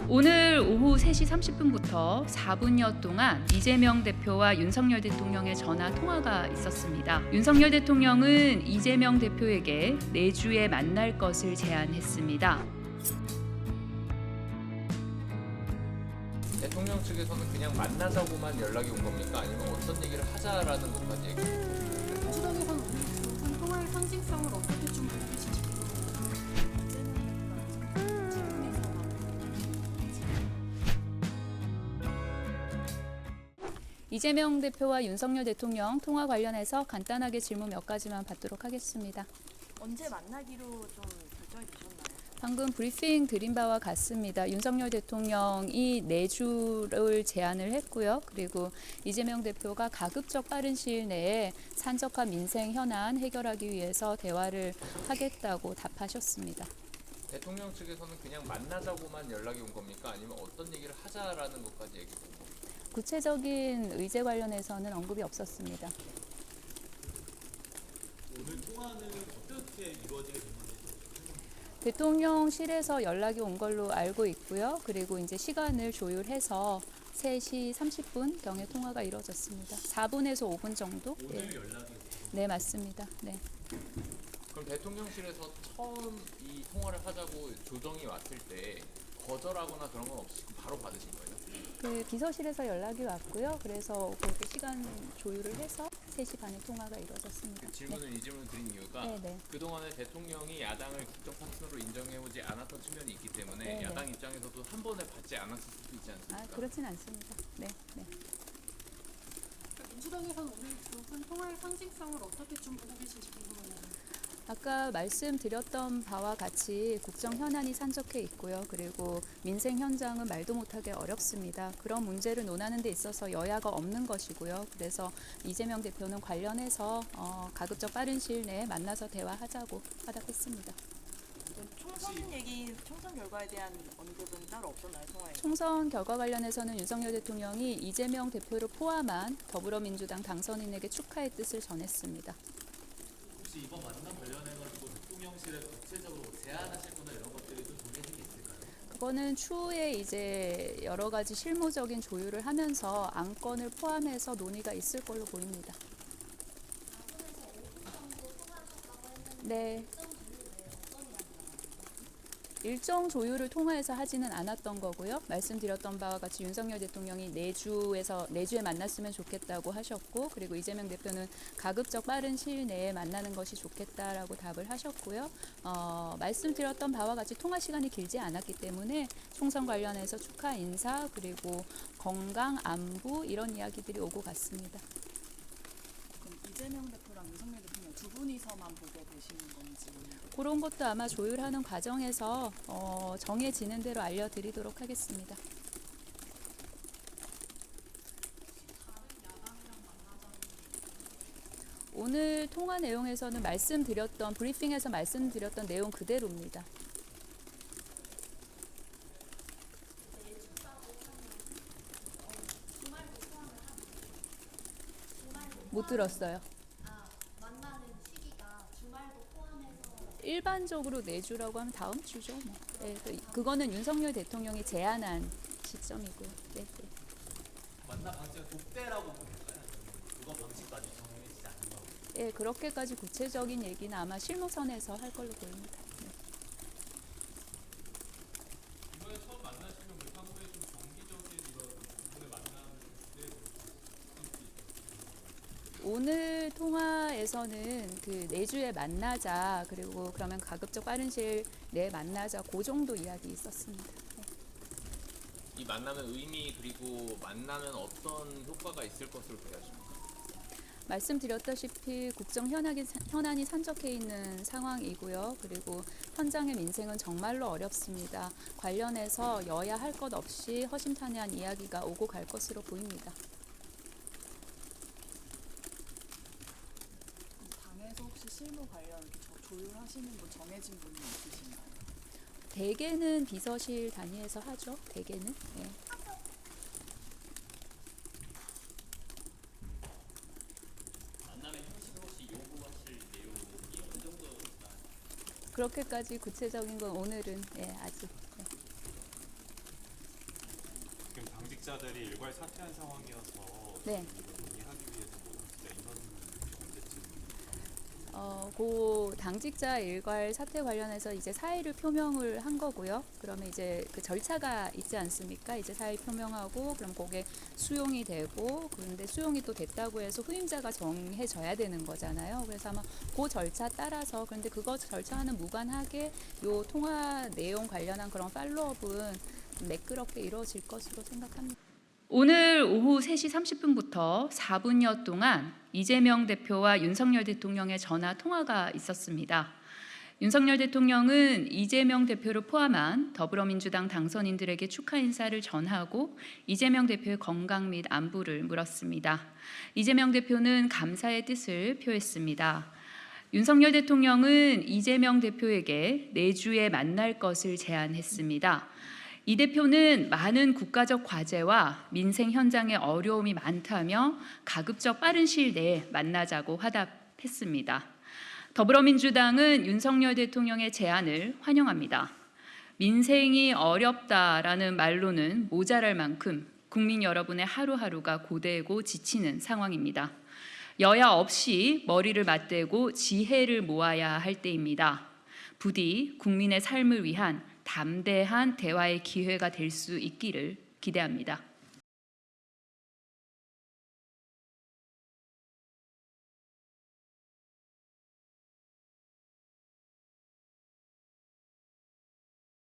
오늘 오후 3시 30분부터 4분여 동안 이재명 대표와 윤석열 대통령의 전화 통화가 있었습니다. 윤석열 대통령은 이재명 대표에게 내주에 만날 것을 제안했습니다. 대통령 측에서는 그냥 만나자고만 연락이 온 겁니까? 아니면 어떤 얘기를 하자라는 것까지 얘기했습니까? 민주당에서는 오늘 두 통화의 상징성을 어떻게 좀 보고 계신지 이재명 대표와 윤석열 대통령 통화 관련해서 간단하게 질문 몇 가지만 받도록 하겠습니다. 언제 만나기로 좀 결정이 되셨나요? 방금 브리핑 드린 바와 같습니다. 윤석열 대통령이 내주를 제안을 했고요. 그리고 이재명 대표가 가급적 빠른 시일 내에 산적한 민생 현안 해결하기 위해서 대화를 하겠다고 답하셨습니다. 대통령 측에서는 그냥 만나자고만 연락이 온 겁니까? 아니면 어떤 얘기를 하자라는 것까지 얘기했던 겁니까? 구체적인 의제 관련해서는 언급이 없었습니다. 오늘 통화는 어떻게 이루어지게 된 건지 대통령실에서 연락이 온 걸로 알고 있고요. 그리고 이제 시간을 조율해서 3시 30분경에 통화가 이루어졌습니다. 4분에서 5분 정도? 오늘 연락이 네, 맞습니다. 네. 그럼 대통령실에서 처음 이 통화를 하자고 조정이 왔을 때 거절하거나 그런 건 없이 바로 받으신 거예요? 그 비서실에서 연락이 왔고요. 그래서 그렇게 시간 조율을 해서 3시 반에 통화가 이루어졌습니다. 이 질문을 드린 이유가 네. 그동안에 대통령이 야당을 국정 파트너로 인정해오지 않았던 측면이 있기 때문에 네. 야당 입장에서도 한 번에 받지 않았을 수도 있지 않습니까? 그렇진 않습니다. 네. 민주당에서는 오늘 두 분 통화의 상징성을 어떻게 좀 보고 계신지 궁금해요. 아까 말씀드렸던 바와 같이 국정 현안이 산적해 있고요. 그리고 민생 현장은 말도 못하게 어렵습니다. 그런 문제를 논하는 데 있어서 여야가 없는 것이고요. 그래서 이재명 대표는 관련해서 가급적 빠른 시일 내에 만나서 대화하자고 화답했습니다. 총선 결과에 대한 언급은 따로 없었나요, 통화에? 총선 결과 관련해서는 윤석열 대통령이 이재명 대표를 포함한 더불어민주당 당선인에게 축하의 뜻을 전했습니다. 혹시 이번 만남 관련해가지고 대통령실에 구체적으로 제안하실 거나 이런 것들이 좀 정해진 게 있을까요? 그거는 추후에 이제 여러 가지 실무적인 조율을 하면서 안건을 포함해서 논의가 있을 걸로 보입니다. 네. 일정 조율을 통화해서 하지는 않았던 거고요. 말씀드렸던 바와 같이 윤석열 대통령이 내주에 만났으면 좋겠다고 하셨고, 그리고 이재명 대표는 가급적 빠른 시일 내에 만나는 것이 좋겠다라고 답을 하셨고요. 말씀드렸던 바와 같이 통화 시간이 길지 않았기 때문에 총선 관련해서 축하 인사 그리고 건강 안부 이런 이야기들이 오고 갔습니다. 그럼 이재명 대표랑 윤석열 대통령 두 분이서만 보게 되시는 건지. 그런 것도 아마 조율하는 과정에서 정해지는 대로 알려드리도록 하겠습니다. 오늘 통화 내용에서는 브리핑에서 말씀드렸던 내용 그대로입니다. 못 들었어요. 일반적으로 내주라고 하면 다음 주죠. 뭐. 네, 그거는 윤석열 대통령이 제안한 시점이고요. 네. 만남 방식은 독대라고 보면 될까요? 그거 방식까지 정해지지 않는 거. 네, 그렇게까지 구체적인 얘기는 아마 실무선에서 할 걸로 보입니다. 네. 이번에 처음 만나시면 그 향후에 좀 정기적인 이런 부분의 만남을 기대해 볼 오늘 통화에서는 그 내주에 만나자 그리고 그러면 가급적 빠른 시일 내에 만나자 그 정도 이야기 있었습니다. 네. 이 만남의 의미 그리고 만나면 어떤 효과가 있을 것으로 기대하십니까? 말씀드렸다시피 국정 현안이 산적해 있는 상황이고요. 그리고 현장의 민생은 정말로 어렵습니다. 관련해서 여야 할 것 없이 허심탄회한 이야기가 오고 갈 것으로 보입니다. 당에서 혹시 실무 관련 조율하시는 분 정해진 분이 있으신가요? 대개는 비서실 단위에서 하죠. 대개는. 네. 만남의 형식을 혹시 요구하실 내용이 어느 정도 있나요? 그렇게까지 구체적인 건 오늘은 아직. 네. 당직자들이 일괄 사퇴한 상황이어서 네. 이걸 논의하기 위해서 뭐 당직자 인원 언제쯤 그 당직자 일괄 사퇴 관련해서 이제 사의를 표명을 한 거고요. 그러면 이제 그 절차가 있지 않습니까? 이제 사의 표명하고 그럼 그게 수용이 되고 그런데 수용이 또 됐다고 해서 후임자가 정해져야 되는 거잖아요. 그래서 아마 그 절차 따라서 그런데 그거 절차와는 무관하게 요 통화 내용 관련한 그런 팔로업은 좀 매끄럽게 이루어질 것으로 생각합니다. 오늘 오후 3시 30분부터 4분여 동안 이재명 대표와 윤석열 대통령의 전화 통화가 있었습니다. 윤석열 대통령은 이재명 대표를 포함한 더불어민주당 당선인들에게 축하 인사를 전하고 이재명 대표의 건강 및 안부를 물었습니다. 이재명 대표는 감사의 뜻을 표했습니다. 윤석열 대통령은 이재명 대표에게 내주에 만날 것을 제안했습니다. 이 대표는 많은 국가적 과제와 민생 현장의 어려움이 많다며 가급적 빠른 시일 내에 만나자고 화답했습니다. 더불어민주당은 윤석열 대통령의 제안을 환영합니다. 민생이 어렵다라는 말로는 모자랄 만큼 국민 여러분의 하루하루가 고되고 지치는 상황입니다. 여야 없이 머리를 맞대고 지혜를 모아야 할 때입니다. 부디 국민의 삶을 위한 담대한 대화의 기회가 될 수 있기를 기대합니다.